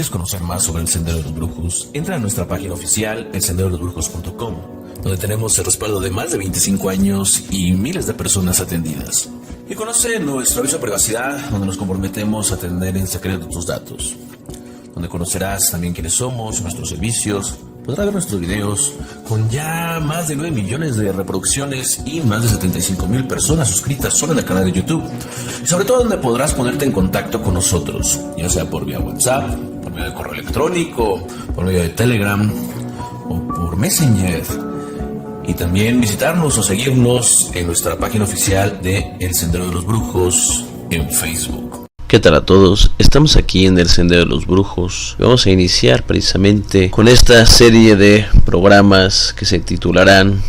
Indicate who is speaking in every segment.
Speaker 1: ¿Quieres conocer más sobre el Sendero de los Brujos? Entra a nuestra página oficial, elsenderodolosbrujos.com, donde tenemos el respaldo de más de 25 años y miles de personas atendidas. Y conoce nuestro aviso de privacidad, donde nos comprometemos a atender en secreto tus datos, donde conocerás también quiénes somos, nuestros servicios. Podrás ver nuestros videos con ya más de 9 millones de reproducciones y más de 75,000 personas suscritas solo en el canal de YouTube. Y sobre todo donde podrás ponerte en contacto con nosotros, ya sea por vía WhatsApp, por medio de correo electrónico, por medio de Telegram o por Messenger. Y también visitarnos o seguirnos en nuestra página oficial de El Sendero de los Brujos en Facebook.
Speaker 2: ¿Qué tal a todos? Estamos aquí en el Sendero de los Brujos. Vamos a iniciar precisamente con esta serie de programas que se titularán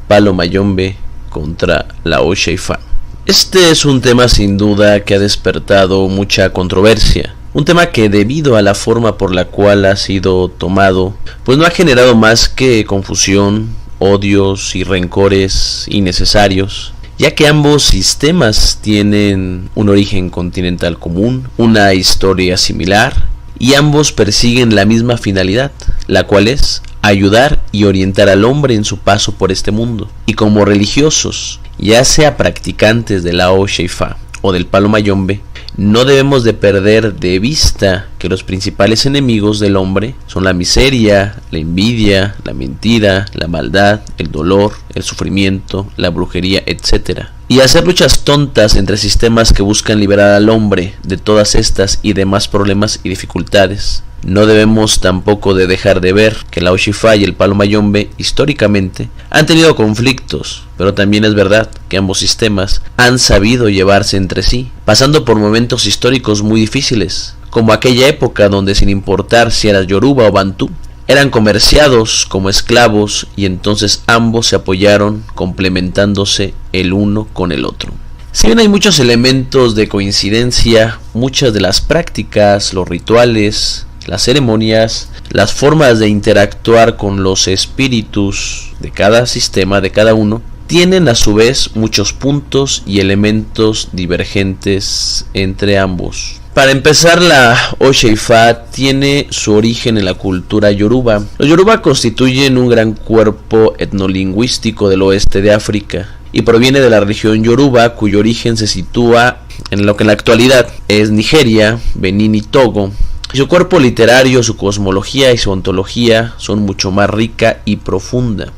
Speaker 2: Palo Mayombe contra la Osheifa. Este es un tema sin duda que ha despertado mucha controversia. Un tema que, debido a la forma por la cual ha sido tomado, pues no ha generado más que confusión, odios y rencores innecesarios, ya que ambos sistemas tienen un origen continental común, una historia similar, y ambos persiguen la misma finalidad, la cual es ayudar y orientar al hombre en su paso por este mundo. Y como religiosos, ya sea practicantes de la Osheifa o del Palo Mayombe, no debemos de perder de vista que los principales enemigos del hombre son la miseria, la envidia, la mentira, la maldad, el dolor, el sufrimiento, la brujería, etc. Y hacer luchas tontas entre sistemas que buscan liberar al hombre de todas estas y demás problemas y dificultades. No debemos tampoco de dejar de ver que la Osheifa y el Palo Mayombe históricamente han tenido conflictos, pero también es verdad que ambos sistemas han sabido llevarse entre sí, pasando por momentos históricos muy difíciles, como aquella época donde, sin importar si eras yoruba o bantú, eran comerciados como esclavos, y entonces ambos se apoyaron complementándose el uno con el otro. Si bien hay muchos elementos de coincidencia, muchas de las prácticas, los rituales, las ceremonias, las formas de interactuar con los espíritus de cada sistema, de cada uno, tienen a su vez muchos puntos y elementos divergentes entre ambos. Para empezar, la Osheifa tiene su origen en la cultura yoruba. Los yoruba constituyen un gran cuerpo etnolingüístico del oeste de África y proviene de la región yoruba, cuyo origen se sitúa en lo que en la actualidad es Nigeria, Benín y Togo. Su cuerpo literario, su cosmología y su ontología son mucho más rica y profunda.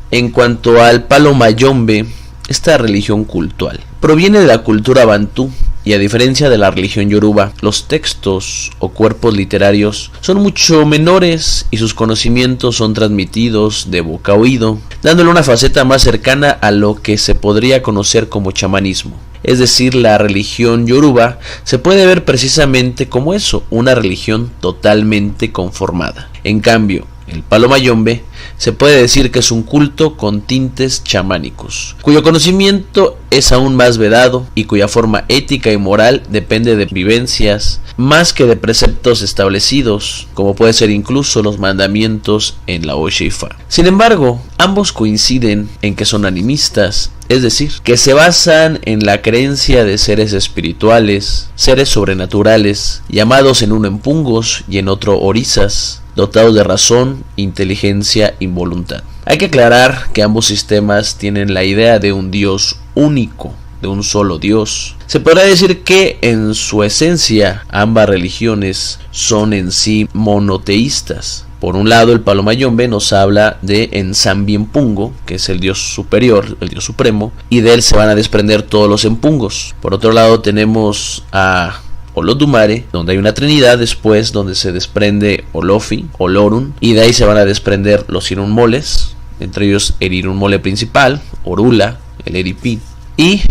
Speaker 2: En cuanto al Palo Mayombe, esta religión cultual proviene de la cultura bantú, y a diferencia de la religión yoruba, los textos o cuerpos literarios son mucho menores y sus conocimientos son transmitidos de boca a oído, dándole una faceta más cercana a lo que se podría conocer como chamanismo. Es decir, la religión yoruba se puede ver precisamente como eso, una religión totalmente conformada. En cambio, el Palo Mayombe se puede decir que es un culto con tintes chamánicos, cuyo conocimiento es aún más vedado y cuya forma ética y moral depende de vivencias más que de preceptos establecidos, como puede ser incluso los mandamientos en la Osheifa. Sin embargo, ambos coinciden en que son animistas, es decir, que se basan en la creencia de seres espirituales, seres sobrenaturales, llamados en uno empungos y en otro orisas, dotados de razón, inteligencia y voluntad. Hay que aclarar que ambos sistemas tienen la idea de un Dios único, de un solo Dios. Se podrá decir que en su esencia ambas religiones son en sí monoteístas. Por un lado, el Palo Mayombe nos habla de Ensambimpungo, que es el dios superior, el dios supremo, y de él se van a desprender todos los empungos. Por otro lado, tenemos a Olodumare, donde hay una trinidad, después donde se desprende Olofi, Olorun, y de ahí se van a desprender los Irunmoles, entre ellos el Irunmole principal, Orula, el Eripi, y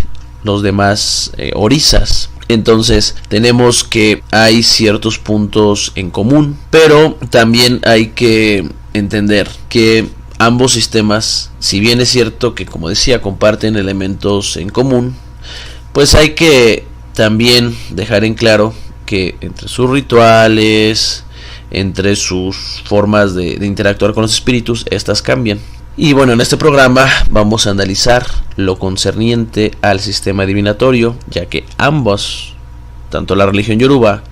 Speaker 2: los demás orisas. Entonces tenemos que hay ciertos puntos en común, pero también hay que entender que ambos sistemas, si bien es cierto que, como decía, comparten elementos en común, pues hay que también dejar en claro que entre sus rituales, entre sus formas de interactuar con los espíritus, estas cambian. Y bueno, en este programa vamos a analizar lo concerniente al sistema adivinatorio, ya que ambos, tanto la religión yoruba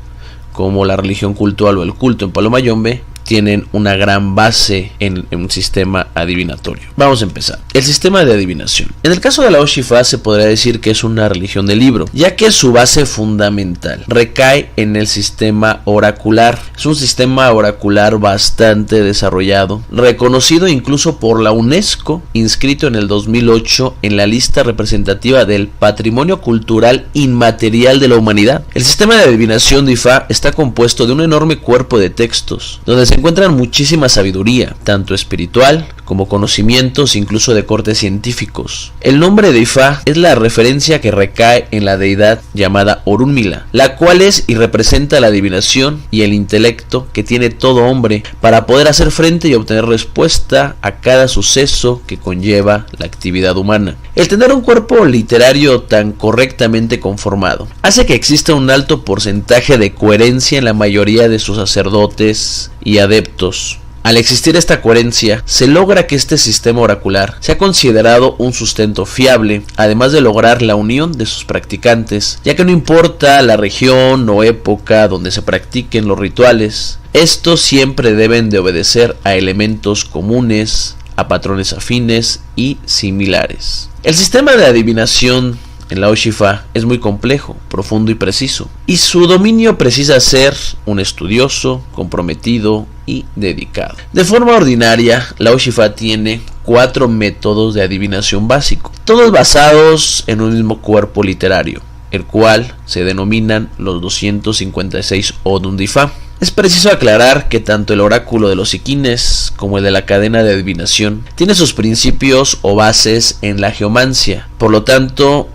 Speaker 2: como la religión cultural o el culto en Palo Mayombe, tienen una gran base en un sistema adivinatorio. Vamos a empezar. El sistema de adivinación. En el caso de la Oshifa se podría decir que es una religión de libro, ya que su base fundamental recae en el sistema oracular. Es un sistema oracular bastante desarrollado, reconocido incluso por la UNESCO, inscrito en el 2008 en la lista representativa del Patrimonio Cultural Inmaterial de la Humanidad. El sistema de adivinación de Ifá está compuesto de un enorme cuerpo de textos, donde se encuentran muchísima sabiduría, tanto espiritual como conocimientos incluso de corte científicos. El nombre de Ifá es la referencia que recae en la deidad llamada Orunmila, la cual es y representa la adivinación y el intelecto que tiene todo hombre para poder hacer frente y obtener respuesta a cada suceso que conlleva la actividad humana. El tener un cuerpo literario tan correctamente conformado hace que exista un alto porcentaje de coherencia en la mayoría de sus sacerdotes y adeptos. Al existir esta coherencia, se logra que este sistema oracular sea considerado un sustento fiable, además de lograr la unión de sus practicantes, ya que no importa la región o época donde se practiquen los rituales, estos siempre deben de obedecer a elementos comunes, a patrones afines y similares. El sistema de adivinación en la Oshifa es muy complejo, profundo y preciso, y su dominio precisa ser un estudioso, comprometido y dedicado. De forma ordinaria, la Oshifa tiene 4 métodos de adivinación básico, todos basados en un mismo cuerpo literario, el cual se denominan los 256 Odun de Ifá. Es preciso aclarar que tanto el oráculo de los Iquines como el de la cadena de adivinación tiene sus principios o bases en la geomancia. Por lo tanto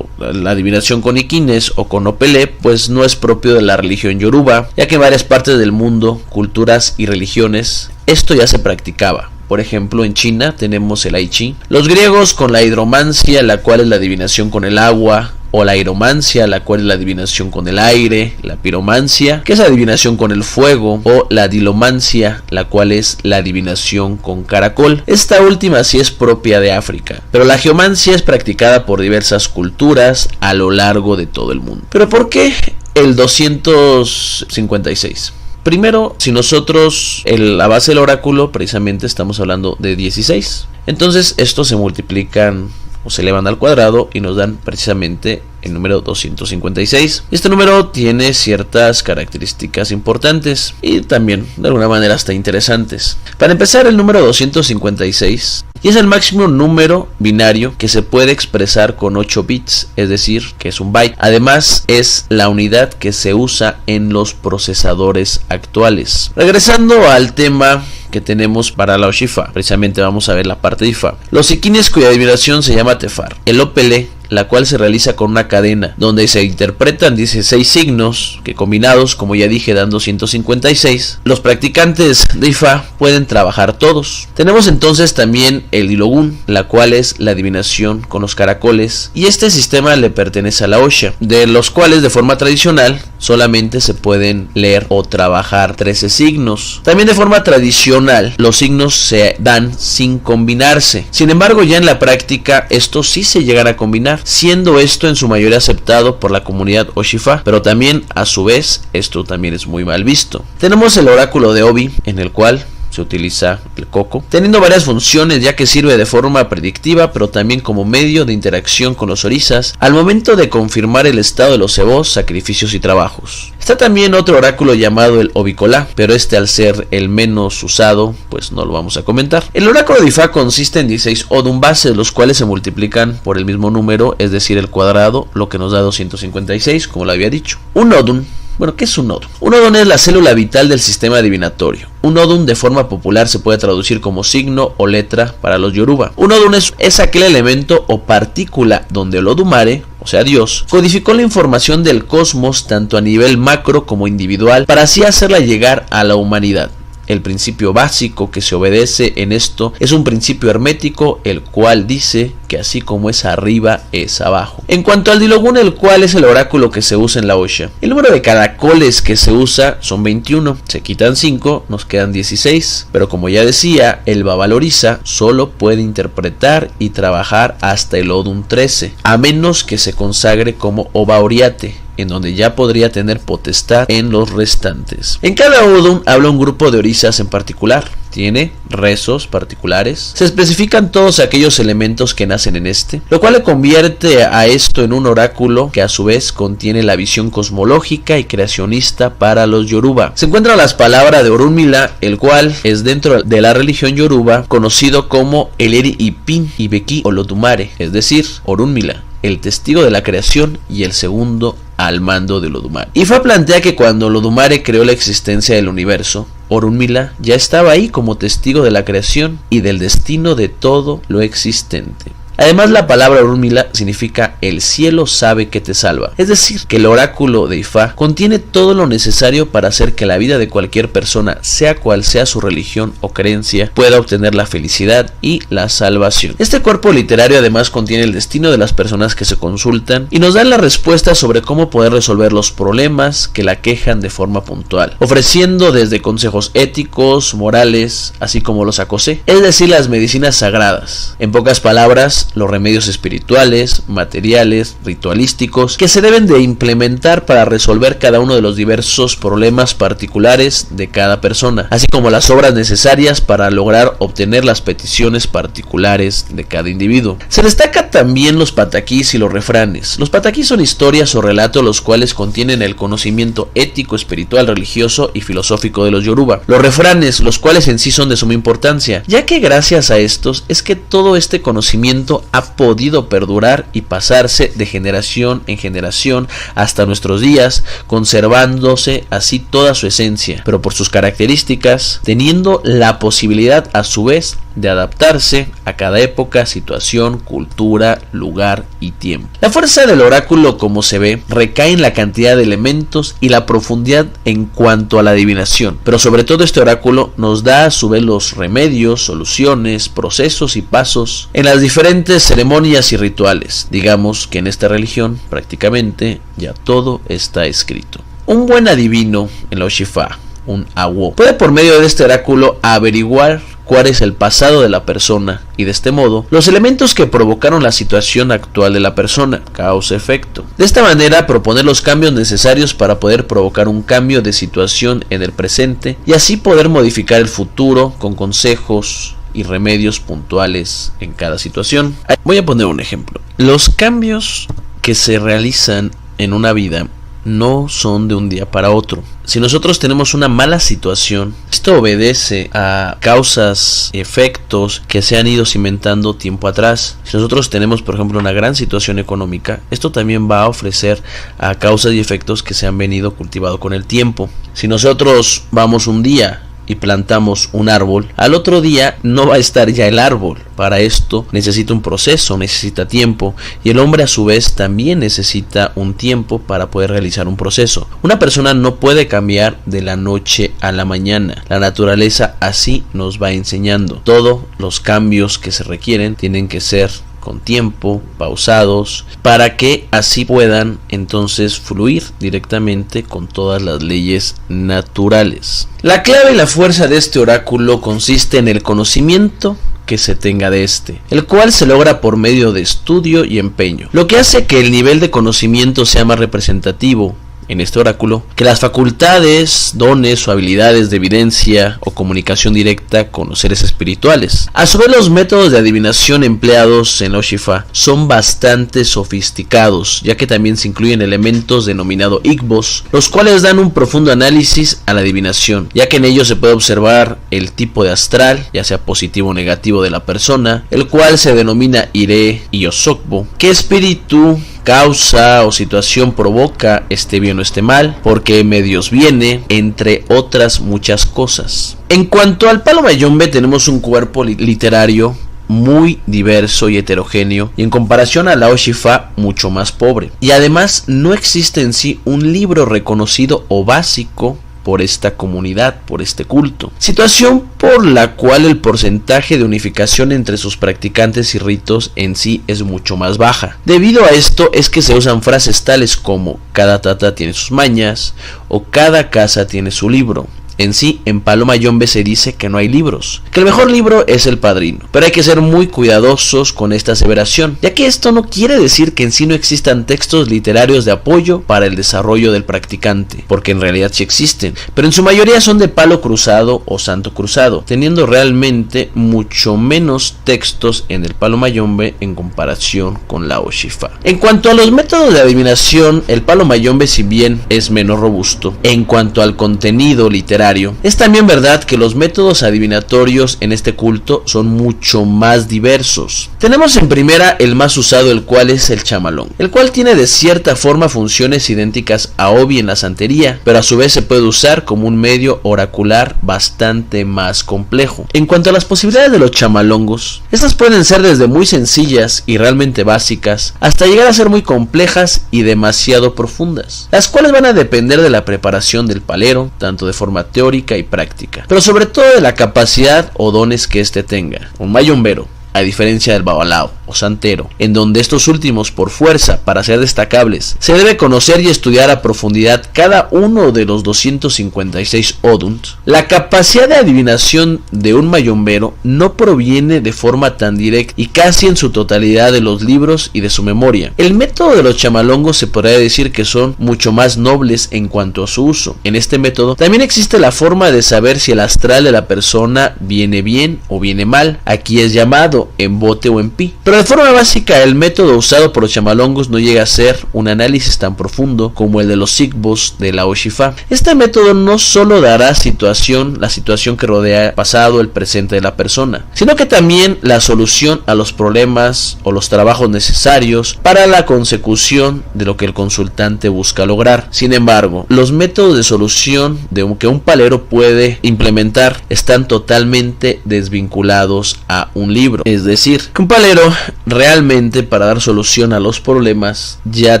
Speaker 2: la adivinación con Iquines o con Opele pues no es propio de la religión yoruba, ya que en varias partes del mundo, culturas y religiones esto ya se practicaba. Por ejemplo, en China tenemos el I Ching, los griegos con la hidromancia, la cual es la adivinación con el agua, o la aeromancia, la cual es la adivinación con el aire, la piromancia, que es la adivinación con el fuego, o la dilomancia, la cual es la adivinación con caracol. Esta última sí es propia de África, pero la geomancia es practicada por diversas culturas a lo largo de todo el mundo. ¿Pero por qué el 256? Primero, si nosotros, la base del oráculo, precisamente estamos hablando de 16. Entonces, estos se multiplican o se elevan al cuadrado y nos dan precisamente el número 256. Este número tiene ciertas características importantes y también de alguna manera hasta interesantes. Para empezar, el número 256 y es el máximo número binario que se puede expresar con 8 bits, es decir, que es un byte. Además, es la unidad que se usa en los procesadores actuales. Regresando al tema que tenemos para la Oshifa, precisamente vamos a ver la parte de Ifá. Los Iquines, cuya adivinación se llama Tefar. El Opele, la cual se realiza con una cadena donde se interpretan 16 signos que combinados, como ya dije, dan 256. Los practicantes de Ifá pueden trabajar todos. Tenemos entonces también el Dilogun, la cual es la adivinación con los caracoles, y este sistema le pertenece a la Osha, de los cuales de forma tradicional solamente se pueden leer o trabajar 13 signos. También de forma tradicional los signos se dan sin combinarse. Sin embargo, ya en la práctica estos sí se llegan a combinar, siendo esto en su mayoría aceptado por la comunidad Oshifa, pero también a su vez esto también es muy mal visto. Tenemos el oráculo de Obi, en el cual se utiliza el coco, teniendo varias funciones, ya que sirve de forma predictiva, pero también como medio de interacción con los orisas al momento de confirmar el estado de los cebos, sacrificios y trabajos. Está también otro oráculo llamado el Obicolá, pero este, al ser el menos usado, pues no lo vamos a comentar. El oráculo de Ifá consiste en 16 Odun bases, los cuales se multiplican por el mismo número, es decir, el cuadrado, lo que nos da 256, como lo había dicho. Un Odun. Bueno, ¿qué es un Odun? Un Odun es la célula vital del sistema adivinatorio. Un Odun de forma popular se puede traducir como signo o letra para los Yoruba. Un Odun es aquel elemento o partícula donde el Odumare, o sea Dios, codificó la información del cosmos tanto a nivel macro como individual para así hacerla llegar a la humanidad. El principio básico que se obedece en esto es un principio hermético, el cual dice que así como es arriba, es abajo. En cuanto al Dilogun, el cual es el oráculo que se usa en la Osha, el número de caracoles que se usa son 21, se quitan 5, nos quedan 16, pero como ya decía, el Babalorisa solo puede interpretar y trabajar hasta el Odun 13, a menos que se consagre como Oba Oriate, en donde ya podría tener potestad en los restantes. En cada Odun habla un grupo de orisas en particular. Tiene rezos particulares. Se especifican todos aquellos elementos que nacen en este, lo cual le convierte a esto en un oráculo que a su vez contiene la visión cosmológica y creacionista para los Yoruba. Se encuentran las palabras de Orunmila, el cual es dentro de la religión Yoruba conocido como el Eri Ipin Ibeki Olodumare, es decir, Orunmila, el testigo de la creación y el segundo al mando de Olodumare. Ifa plantea que cuando Olodumare creó la existencia del universo, Orunmila ya estaba ahí como testigo de la creación y del destino de todo lo existente. Además, la palabra Orunmila significa el cielo sabe que te salva, es decir, que el oráculo de Ifá contiene todo lo necesario para hacer que la vida de cualquier persona, sea cual sea su religión o creencia, pueda obtener la felicidad y la salvación. Este cuerpo literario además contiene el destino de las personas que se consultan y nos dan la respuesta sobre cómo poder resolver los problemas que la quejan de forma puntual, ofreciendo desde consejos éticos, morales, así como los acosé, es decir, las medicinas sagradas. En pocas palabras, los remedios espirituales, materiales, ritualísticos que se deben de implementar para resolver cada uno de los diversos problemas particulares de cada persona, así como las obras necesarias para lograr obtener las peticiones particulares de cada individuo. Se destaca también los pataquís y los refranes. Los pataquís son historias o relatos los cuales contienen el conocimiento ético, espiritual, religioso y filosófico de los Yoruba. Los refranes, los cuales en sí son de suma importancia, ya que gracias a estos es que todo este conocimiento ha podido perdurar y pasarse de generación en generación hasta nuestros días, conservándose así toda su esencia, pero por sus características, teniendo la posibilidad a su vez de adaptarse a cada época, situación, cultura, lugar y tiempo. La fuerza del oráculo, como se ve, recae en la cantidad de elementos y la profundidad en cuanto a la adivinación, pero sobre todo este oráculo nos da a su vez los remedios, soluciones, procesos y pasos en las diferentes ceremonias y rituales. Digamos que en esta religión prácticamente ya todo está escrito. Un buen adivino en la Oshifa, un Awo, puede por medio de este oráculo averiguar cuál es el pasado de la persona y de este modo los elementos que provocaron la situación actual de la persona, causa-efecto. De esta manera proponer los cambios necesarios para poder provocar un cambio de situación en el presente y así poder modificar el futuro con consejos y remedios puntuales en cada situación. Voy a poner un ejemplo. Los cambios que se realizan en una vida no son de un día para otro. Si nosotros tenemos una mala situación, esto obedece a causas y efectos que se han ido cimentando tiempo atrás. Si nosotros tenemos, por ejemplo, una gran situación económica, esto también va a ofrecer a causas y efectos que se han venido cultivando con el tiempo. Si nosotros vamos un día y plantamos un árbol, al otro día no va a estar ya el árbol. Para esto necesita un proceso, necesita tiempo, y el hombre a su vez también necesita un tiempo para poder realizar un proceso. Una persona no puede cambiar de la noche a la mañana. La naturaleza así nos va enseñando. Todos los cambios que se requieren tienen que ser con tiempo, pausados, para que así puedan entonces fluir directamente con todas las leyes naturales. La clave y la fuerza de este oráculo consiste en el conocimiento que se tenga de este, el cual se logra por medio de estudio y empeño, lo que hace que el nivel de conocimiento sea más representativo en este oráculo que las facultades, dones o habilidades de evidencia o comunicación directa con los seres espirituales. A su vez, los métodos de adivinación empleados en la Oshifa son bastante sofisticados, ya que también se incluyen elementos denominados Igbos, los cuales dan un profundo análisis a la adivinación, ya que en ellos se puede observar el tipo de astral, ya sea positivo o negativo de la persona, el cual se denomina Ire y Osokbo, qué espíritu, causa o situación provoca este bien o este mal, por qué medios viene, entre otras muchas cosas. En cuanto al palo mayombe, tenemos un cuerpo literario muy diverso y heterogéneo, y en comparación a la Oshifa mucho más pobre, y además no existe en sí un libro reconocido o básico por esta comunidad, por este culto, situación por la cual el porcentaje de unificación entre sus practicantes y ritos en sí es mucho más baja. Debido a esto es que se usan frases tales como cada tata tiene sus mañas o cada casa tiene su libro. En sí, en Palo Mayombe se dice que no hay libros, que el mejor libro es El Padrino, pero hay que ser muy cuidadosos con esta aseveración, ya que esto no quiere decir que en sí no existan textos literarios de apoyo para el desarrollo del practicante, porque en realidad sí existen, pero en su mayoría son de palo cruzado o santo cruzado, teniendo realmente mucho menos textos en el Palo Mayombe en comparación con la Oshifa. En cuanto a los métodos de adivinación, el Palo Mayombe, si bien es menos robusto en cuanto al contenido literario, es también verdad que los métodos adivinatorios en este culto son mucho más diversos. Tenemos en primera el más usado, el cual es el chamalón, el cual tiene de cierta forma funciones idénticas a Obi en la santería, pero a su vez se puede usar como un medio oracular bastante más complejo. En cuanto a las posibilidades de los chamalongos, estas pueden ser desde muy sencillas y realmente básicas hasta llegar a ser muy complejas y demasiado profundas, las cuales van a depender de la preparación del palero, tanto de forma teórica y práctica, pero sobre todo de la capacidad o dones que éste tenga. Un mayombero, a diferencia del babalao o santero, en donde estos últimos, por fuerza, para ser destacables, se debe conocer y estudiar a profundidad cada uno de los 256 oduns, la capacidad de adivinación de un mayombero no proviene de forma tan directa y casi en su totalidad de los libros y de su memoria. El método de los chamalongos se podría decir que son mucho más nobles en cuanto a su uso. En este método también existe la forma de saber si el astral de la persona viene bien o viene mal. Aquí es llamado en bote o en pi. Pero de forma básica, el método usado por los chamalongos no llega a ser un análisis tan profundo como el de los sigbos de la Oshifa. Este método no solo dará la situación que rodea el pasado, el presente de la persona, sino que también la solución a los problemas o los trabajos necesarios para la consecución de lo que el consultante busca lograr. Sin embargo, los métodos de solución que un palero puede implementar están totalmente desvinculados a un libro. Es decir, que un palero realmente, para dar solución a los problemas, ya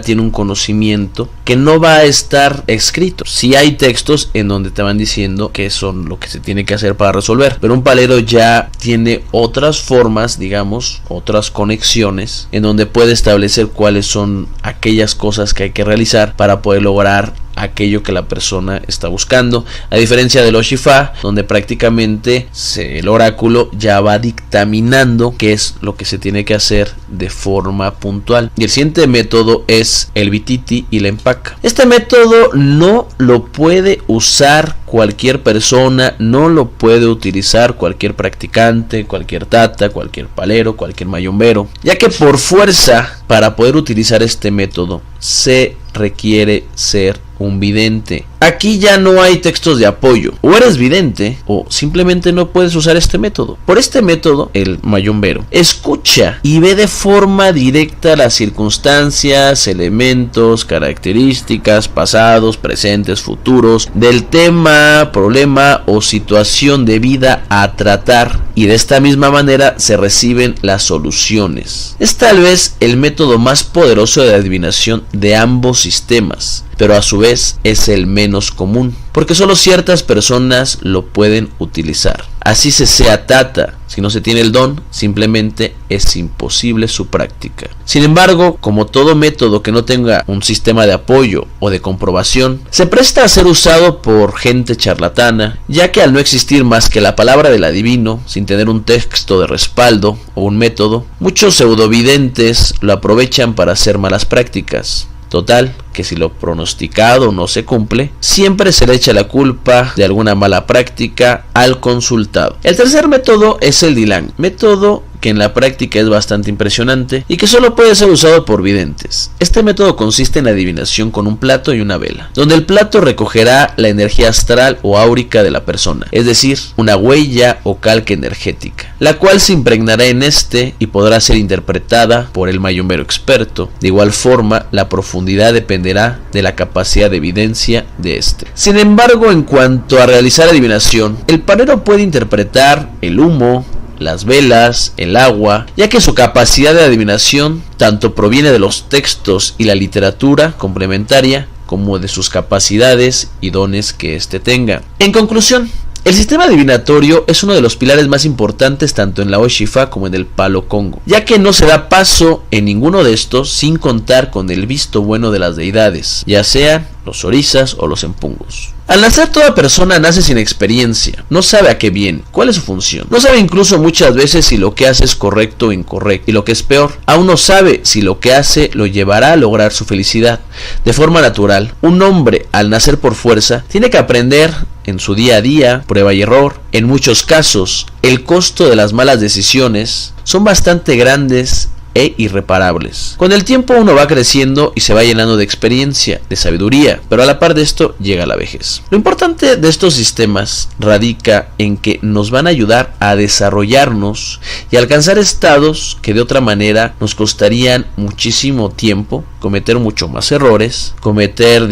Speaker 2: tiene un conocimiento que no va a estar escrito. Si hay textos en donde te van diciendo qué son lo que se tiene que hacer para resolver, pero un palero ya tiene otras formas, digamos, otras conexiones en donde puede establecer cuáles son aquellas cosas que hay que realizar para poder lograr aquello que la persona está buscando, a diferencia del Oshifa, donde prácticamente el oráculo ya va dictaminando qué es lo que se tiene que hacer de forma puntual. Y el siguiente método es el Bititi y la empaca. Este método no lo puede usar cualquier persona, no lo puede utilizar cualquier practicante, cualquier tata, cualquier palero, cualquier mayombero, ya que por fuerza, para poder utilizar este método, se requiere ser un vidente. Aquí ya no hay textos de apoyo. O eres vidente o simplemente no puedes usar este método. Por este método, el mayombero escucha y ve de forma directa las circunstancias, elementos, características, pasados, presentes, futuros del tema, problema o situación de vida a tratar, y de esta misma manera se reciben las soluciones. Es tal vez el método más poderoso de adivinación de ambos sistemas, pero a su vez es el menos común, porque solo ciertas personas lo pueden utilizar. Así se sea tata, si no se tiene el don, simplemente es imposible su práctica. Sin embargo, como todo método que no tenga un sistema de apoyo o de comprobación, se presta a ser usado por gente charlatana, ya que al no existir más que la palabra del adivino, sin tener un texto de respaldo o un método, muchos pseudovidentes lo aprovechan para hacer malas prácticas. Total, que si lo pronosticado no se cumple, siempre se le echa la culpa de alguna mala práctica al consultado. El tercer método es el Dilang, método que en la práctica es bastante impresionante y que solo puede ser usado por videntes. Este método consiste en la adivinación con un plato y una vela, donde el plato recogerá la energía astral o áurica de la persona, es decir, una huella o calca energética, la cual se impregnará en este y podrá ser interpretada por el mayombero experto. De igual forma, la profundidad dependerá de la capacidad de evidencia de este. Sin embargo, en cuanto a realizar adivinación, el palero puede interpretar el humo, las velas, el agua, ya que su capacidad de adivinación tanto proviene de los textos y la literatura complementaria como de sus capacidades y dones que éste tenga. En conclusión, el sistema adivinatorio es uno de los pilares más importantes tanto en la Oshifa como en el Palo Congo, ya que no se da paso en ninguno de estos sin contar con el visto bueno de las deidades, ya sea los orizas o los empungos. Al nacer, toda persona nace sin experiencia, no sabe a qué viene, cuál es su función, no sabe incluso muchas veces si lo que hace es correcto o incorrecto, y lo que es peor, aún no sabe si lo que hace lo llevará a lograr su felicidad. De forma natural, un hombre al nacer por fuerza tiene que aprender en su día a día, prueba y error. En muchos casos, el costo de las malas decisiones son bastante grandes e irreparables. Con el tiempo uno va creciendo y se va llenando de experiencia, de sabiduría, pero a la par de esto llega la vejez. Lo importante de estos sistemas radica en que nos van a ayudar a desarrollarnos y alcanzar estados que de otra manera nos costarían muchísimo tiempo, cometer mucho más errores, cometer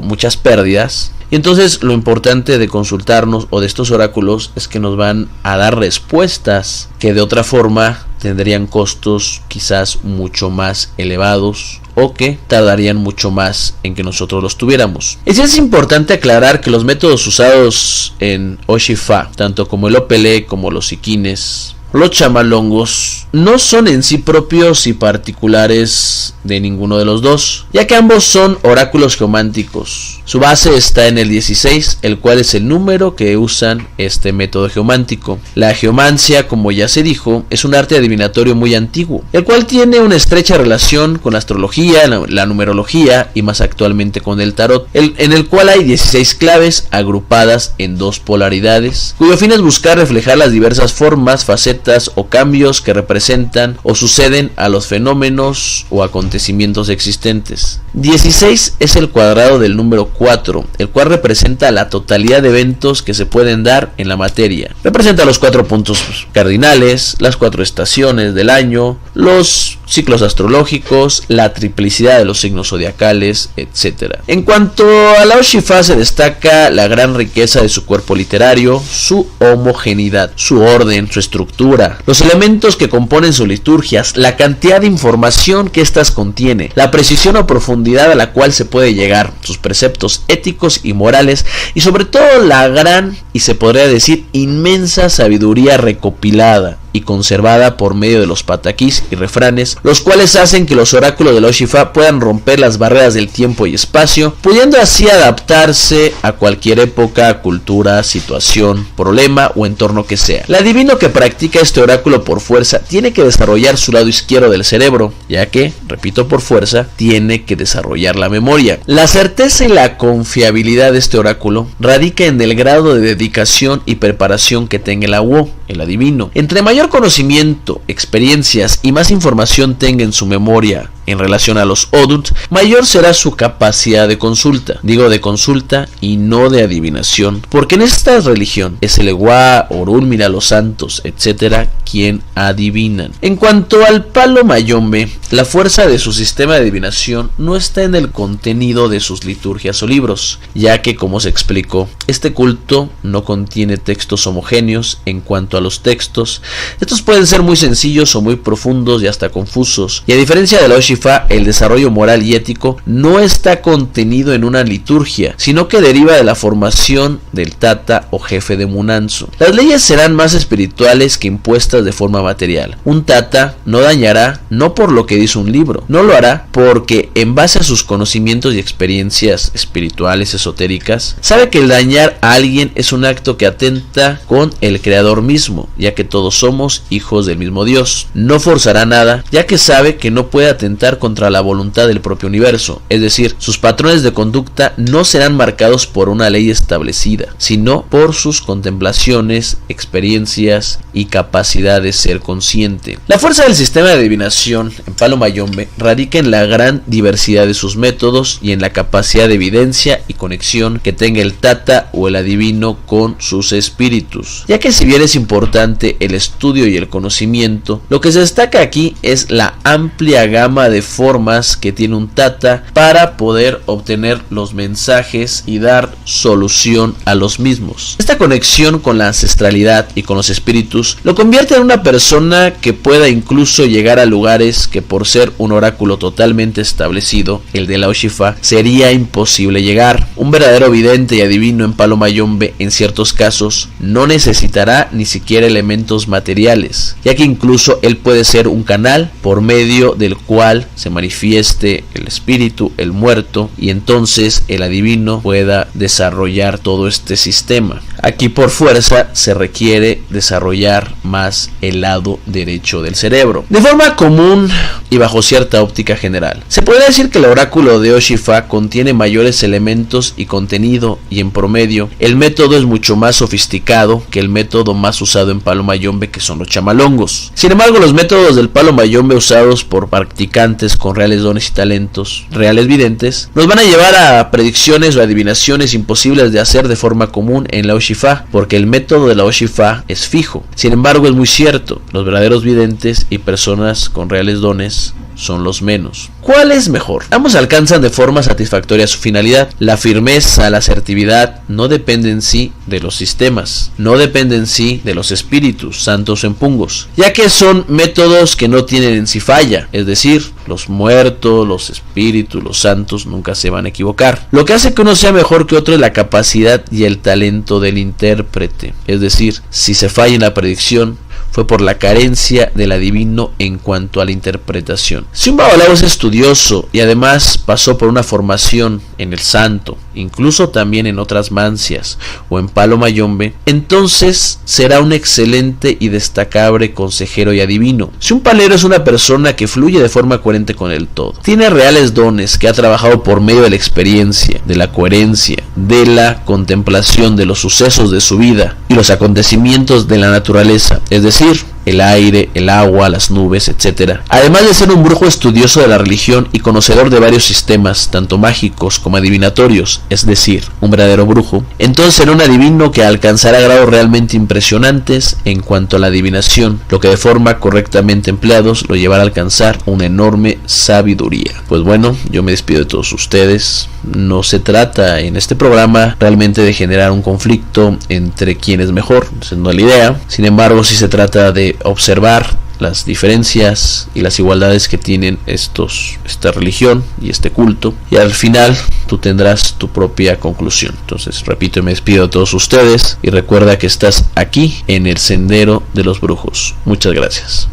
Speaker 2: muchas pérdidas. Y entonces lo importante de consultarnos o de estos oráculos es que nos van a dar respuestas que de otra forma tendrían costos quizás mucho más elevados o que tardarían mucho más en que nosotros los tuviéramos. Es importante aclarar que los métodos usados en Oshifa, tanto como el Opele como los Siquines, los chamalongos, no son en sí propios y particulares de ninguno de los dos, ya que ambos son oráculos geománticos. Su base está en el 16, el cual es el número que usan este método geomántico. La geomancia, como ya se dijo, es un arte adivinatorio muy antiguo, el cual tiene una estrecha relación con la astrología, la numerología y más actualmente con el tarot, en el cual hay 16 claves agrupadas en dos polaridades, cuyo fin es buscar reflejar las diversas formas, facetas o cambios que representan o suceden a los fenómenos o acontecimientos existentes. 16 es el cuadrado del número 4, el cual representa la totalidad de eventos que se pueden dar en la materia. Representa los 4 puntos cardinales, las 4 estaciones del año, los ciclos astrológicos, la triplicidad de los signos zodiacales, etc. En cuanto a la Oshifa, se destaca la gran riqueza de su cuerpo literario, su homogeneidad, su orden, su estructura, los elementos que componen sus liturgias, la cantidad de información que éstas contiene, la precisión o profundidad a la cual se puede llegar, sus preceptos éticos y morales, y sobre todo la gran, y se podría decir inmensa sabiduría recopilada y conservada por medio de los pataquís y refranes, los cuales hacen que los oráculos de la Oshifa puedan romper las barreras del tiempo y espacio, pudiendo así adaptarse a cualquier época, cultura, situación, problema o entorno que sea. El adivino que practica este oráculo por fuerza tiene que desarrollar su lado izquierdo del cerebro, ya que, repito, por fuerza, tiene que desarrollar la memoria. La certeza y la confiabilidad de este oráculo radica en el grado de dedicación y preparación que tenga el Awo, el adivino. Entre mayor conocimiento, experiencias y más información tenga en su memoria en relación a los Odut, mayor será su capacidad de consulta. Digo de consulta y no de adivinación, porque en esta religión es el Ewa, Orun, mira los santos, etcétera, quien adivinan. En cuanto al palo mayombe, la fuerza de su sistema de adivinación no está en el contenido de sus liturgias o libros, ya que, como se explicó, este culto no contiene textos homogéneos. En cuanto a los textos, estos pueden ser muy sencillos o muy profundos y hasta confusos, y a diferencia de la Oshifa, el desarrollo moral y ético no está contenido en una liturgia, sino que deriva de la formación del Tata o jefe de Munanzo. Las leyes serán más espirituales que impuestas de forma material. Un Tata no dañará no por lo que dice un libro, no lo hará porque en base a sus conocimientos y experiencias espirituales esotéricas, sabe que el dañar a alguien es un acto que atenta con el Creador mismo, ya que todos somos hijos del mismo Dios. No forzará nada, ya que sabe que no puede atentar contra la voluntad del propio universo, es decir, sus patrones de conducta no serán marcados por una ley establecida, sino por sus contemplaciones, experiencias y capacidad de ser consciente. La fuerza del sistema de adivinación en palo mayombe radica en la gran diversidad de sus métodos y en la capacidad de evidencia y conexión que tenga el Tata o el adivino con sus espíritus, ya que si bien es importante el estudio y el conocimiento, lo que se destaca aquí es la amplia gama de formas que tiene un Tata para poder obtener los mensajes y dar solución a los mismos. Esta conexión con la ancestralidad y con los espíritus lo convierte en una persona que pueda incluso llegar a lugares que por ser un oráculo totalmente establecido, el de la Oshifa, sería imposible llegar. Un verdadero vidente y adivino en palo mayombe en ciertos casos no necesitará ni siquiera elementos materiales, ya que incluso él puede ser un canal por medio del cual final se manifieste el espíritu, el muerto, y entonces el adivino pueda desarrollar todo este sistema. Aquí por fuerza se requiere desarrollar más el lado derecho del cerebro. De forma común y bajo cierta óptica general, se podría decir que el oráculo de Oshifa contiene mayores elementos y contenido, y en promedio el método es mucho más sofisticado que el método más usado en Palo Mayombe, que son los chamalongos. Sin embargo, los métodos del Palo Mayombe usados por practicantes con reales dones y talentos, reales videntes, nos van a llevar a predicciones o adivinaciones imposibles de hacer de forma común en la Oshifa, porque el método de la Oshifa es fijo. Sin embargo, es muy cierto, los verdaderos videntes y personas con reales dones son los menos. ¿Cuál es mejor? Ambos alcanzan de forma satisfactoria su finalidad. La firmeza, la asertividad no depende en sí de los sistemas, no depende en sí de los espíritus, santos o empungos, ya que son métodos que no tienen en sí falla, es decir, los muertos, los espíritus, los santos nunca se van a equivocar. Lo que hace que uno sea mejor que otro es la capacidad y el talento del intérprete, es decir, si se falla en la predicción, fue por la carencia del adivino en cuanto a la interpretación. Si un babalao es estudioso y además pasó por una formación en el santo, incluso también en otras mancias o en Palo Mayombe, entonces será un excelente y destacable consejero y adivino. Si un palero es una persona que fluye de forma coherente con el todo, tiene reales dones, que ha trabajado por medio de la experiencia, de la coherencia, de la contemplación de los sucesos de su vida y los acontecimientos de la naturaleza, es decir, el aire, el agua, las nubes, etc. Además de ser un brujo estudioso de la religión y conocedor de varios sistemas, tanto mágicos como adivinatorios, es decir, un verdadero brujo, entonces será un adivino que alcanzará grados realmente impresionantes en cuanto a la adivinación, lo que de forma correctamente empleados lo llevará a alcanzar una enorme sabiduría. Pues bueno, yo me despido de todos ustedes. No se trata en este programa realmente de generar un conflicto entre quién es mejor, esa no es la idea. Sin embargo, sí se trata de observar las diferencias y las igualdades que tienen esta religión y este culto, y al final tú tendrás tu propia conclusión. Entonces, repito, me despido de todos ustedes y recuerda que estás aquí en el Sendero de los Brujos. Muchas gracias.